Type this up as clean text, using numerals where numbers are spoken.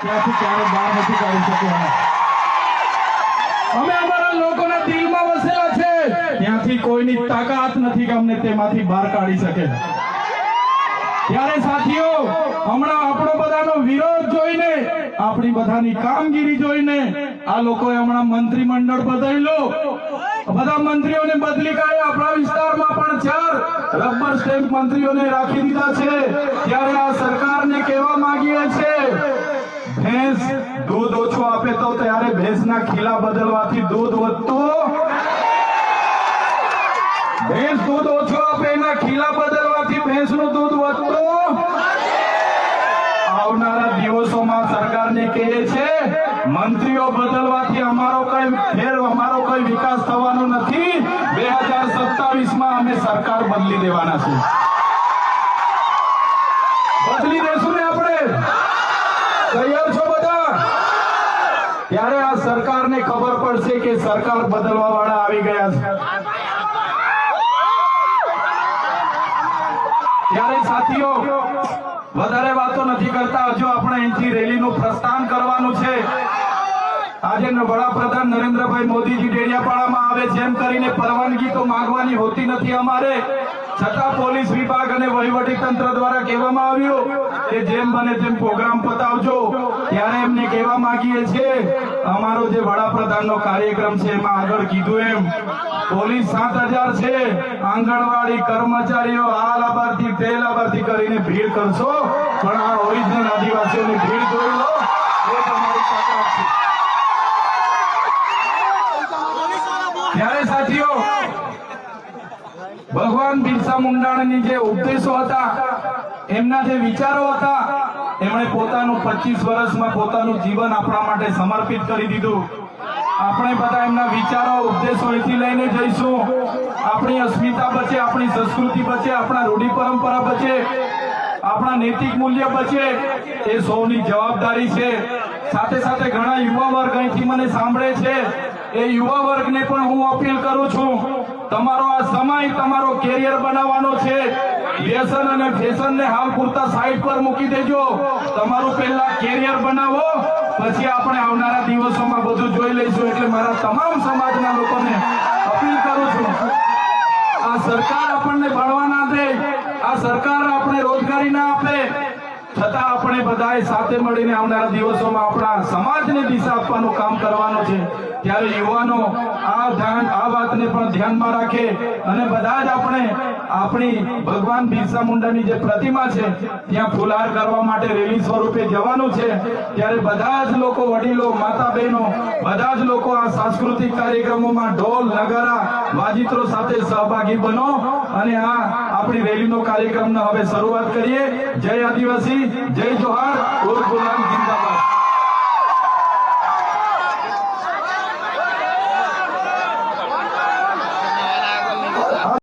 ત્યાંથી ક્યારે બહાર નથી કાઢી શક્યા। અમે અમારા લોકોના દિલમાં વસેલા છે, ત્યાંથી કોઈની તાકાત નથી કે અમને તેમાંથી બહાર કાઢી શકે। ત્યારે સાથીઓ, હમણાં આપણો બધાનો વિરોધ જોઈને, આપણી બધાની કામગીરી જોઈને આ લોકોએ હમણાં મંત્રીમંડળ બદલ્યું, બધા મંત્રીઓને બદલી કાઢ્યા। આપણા વિસ્તારમાં પણ 4 રબર સ્ટેમ્પ મંત્રીઓને રાખી દીધા છે। ત્યારે આ સરકારને કહેવા માંગીએ છે, ભેંસ દૂધ ઓછું આપે તો ત્યારે ભેંસના ખીલા બદલવાથી દૂધ વધતું, ભેંસ દૂધ ઓછું આપે એના ખીલા બદલવાથી ભેંસનું દૂધ વધતું। આવનારા દિવસોમાં સરકારને કહે છે, મંત્રીઓ બદલવાથી અમારો કઈ વિકાસ થવાનો નથી। 2027માં અમે સરકાર બદલી દેવાના છે, બદલી દેશું ને આપણે? તૈયાર છો બધા? ત્યારે આ સરકારને ખબર પડશે કે સરકાર બદલવા વાળા આવી ગયા છે। ત્યારે સાથીઓ, વધારે વાતો નથી કરતા, હજુ આપણે અહીંથી રેલીનું પ્રસ્થાન કરવાનું છે। આજે વડાપ્રધાન નરેન્દ્રભાઈ મોદીજી ડેડિયાપાડામાં આવે, જેમ કરીને પરવાનગી તો માંગવાની હોતી નથી અમારે, છતાં પોલીસ વિભાગ અને વહીવટી તંત્ર દ્વારા કહેવામાં આવ્યું કે જેમ બને તેમ પ્રોગ્રામ પતાવજો। ત્યારે એમને કહેવા માંગીએ છીએ, અમારો જે વડાપ્રધાનનો કાર્યક્રમ છે એમાં આગળ કીધું એમ પોલીસ 7000 છે, આંગણવાડી કર્મચારીઓ આ લાભાર્થી તે લાભાર્થી કરીને ભીડ કરશો, પણ આ ઓરિજિનલ આદિવાસીઓની ભીડ જોઈ લો, એ તમારી તાકાત છે। ત્યારે સાથીઓ, ભગવાન બિરસા મુંડાની જે ઉપદેશો હતા, એમના જે વિચારો હતા, એમણે પોતાનું 25 વર્ષમાં પોતાનું જીવન આપણા માટે સમર્પિત કરી દીધું। આપણે બધા એમના વિચારો ઉપદેશો અહીંથી લઈને જઈશું। આપણી અસ્મિતા બચે, આપણી સંસ્કૃતિ બચે, આપણા રૂઢિ પરંપરા બચે, આપણા નૈતિક મૂલ્ય બચે, એ સૌની જવાબદારી છે। સાથે સાથે ઘણા યુવા વર્ગ અહીંથી મને સાંભળે છે, એ યુવા વર્ગને પણ હું અપીલ કરું છું, તમારો આ સમય તમારો કેરિયર બનાવવાનો છે। વ્યસન અને ફેશનને હાલ પૂરતા સાઈડ પર મૂકી દેજો, તમારું પહેલા કેરિયર બનાવો, પછી આપણે આવનારા દિવસોમાં બધું જોઈ લઈશું। એટલે મારા તમામ સમાજના લોકોને અપીલ કરું છું, આ સરકાર આપણને ભણવા ના દે, આ સરકાર આપણે રોજગારી ના આપે, છતાં આપણે બધાએ સાથે મળીને આવનારા દિવસોમાં આપણા સમાજને દિશા આપવાનું કામ કરવાનું છે। ત્યારે યુવાનો આ વાતને પણ ધ્યાનમાં રાખે અને બધા જ આપણે આપણી ભગવાન બિરસા મુંડાની જે પ્રતિમા છે ત્યાં ફુલહાર કરવા માટે રેલી સ્વરૂપે જવાનું છે। ત્યારે બધા જ લોકો, વડીલો, માતા બહેનો, બધા જ લોકો આ સાંસ્કૃતિક કાર્યક્રમોમાં ઢોલ નગારા વાજિત્રો સાથે સહભાગી બનો અને આ આપણી રેલીનો કાર્યક્રમનો હવે શરૂઆત કરીએ। જય આદિવાસી, જય જોહાર, ઉર્ફ ગુલામ જિંદાબાદ।